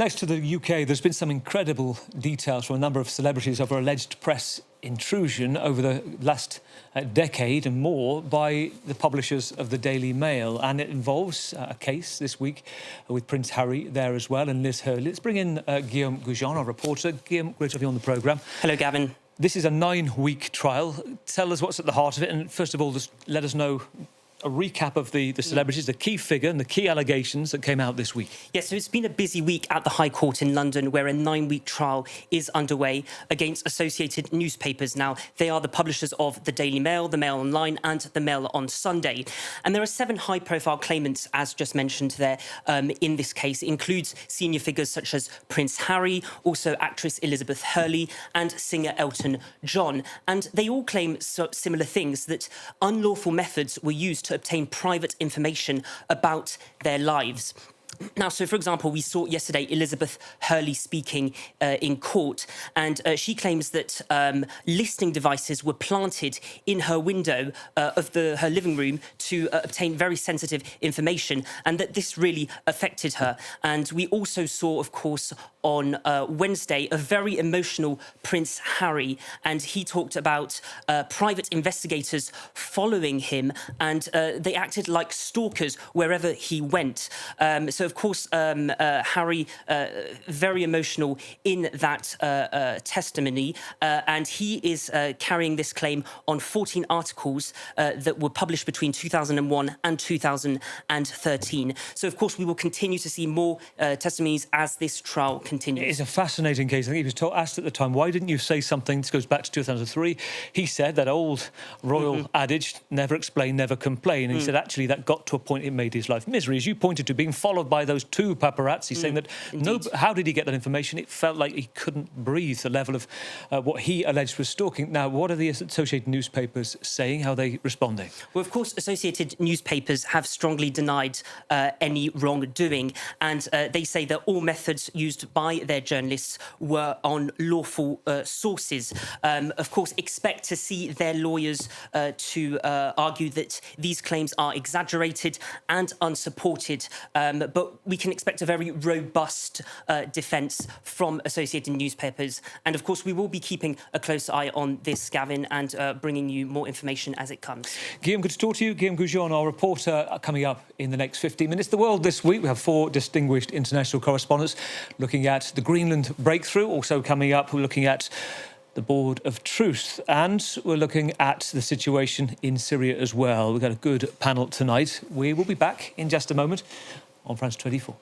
Next to the UK, there's been some incredible details from a number of celebrities over alleged press intrusion over the last decade and more by the publishers of the Daily Mail. And it involves a case this week with Prince Harry there as well and Liz Hurley. Let's bring in Guillaume Gougeon, our reporter. Guillaume, great to have you on the programme. Hello, Gavin. This is a 9-week trial. Tell us what's at the heart of it, and first of all, just let us know a recap of the celebrities, the key figure and the key allegations that came out this week. Yes, so it's been a busy week at the High Court in London, where a 9-week trial is underway against associated newspapers. Now, they are the publishers of the Daily Mail, the Mail Online and the Mail on Sunday. And there are 7 high-profile claimants, as just mentioned there, in this case. It includes senior figures such as Prince Harry, also actress Elizabeth Hurley and singer Elton John. And they all claim similar things, that unlawful methods were used to obtain private information about their lives. Now, so, for example, we saw yesterday Elizabeth Hurley speaking in court, and she claims that listening devices were planted in her window of her living room to obtain very sensitive information, and that this really affected her. And we also saw, of course, on Wednesday, a very emotional Prince Harry, and he talked about private investigators following him, and they acted like stalkers wherever he went. So, of course, Harry, very emotional in that testimony, and he is carrying this claim on 14 articles that were published between 2001 and 2013. So, of course, we will continue to see more testimonies as this trial continues. It's a fascinating case. I think he was asked at the time, why didn't you say something? This goes back to 2003. He said that old royal adage, never explain, never complain. And he said, actually, that got to a point it made his life misery. As you pointed to, being followed by those 2 paparazzi, saying that how did he get that information? It felt like he couldn't breathe, the level of what he alleged was stalking. Now, what are the associated newspapers saying? How are they responding? Well, of course, associated newspapers have strongly denied any wrongdoing, and they say that all methods used by their journalists were on lawful sources. Of course, expect to see their lawyers to argue that these claims are exaggerated and unsupported, but we can expect a very robust defence from associated newspapers. And, of course, we will be keeping a close eye on this, Gavin, and bringing you more information as it comes. Guillaume, good to talk to you. Guillaume Gougeon, our reporter, coming up in the next 15 minutes. The World this week, we have 4 distinguished international correspondents looking at the Greenland breakthrough. Also coming up, we're looking at the Board of Truth, and we're looking at the situation in Syria as well. We've got a good panel tonight. We will be back in just a moment on France 24.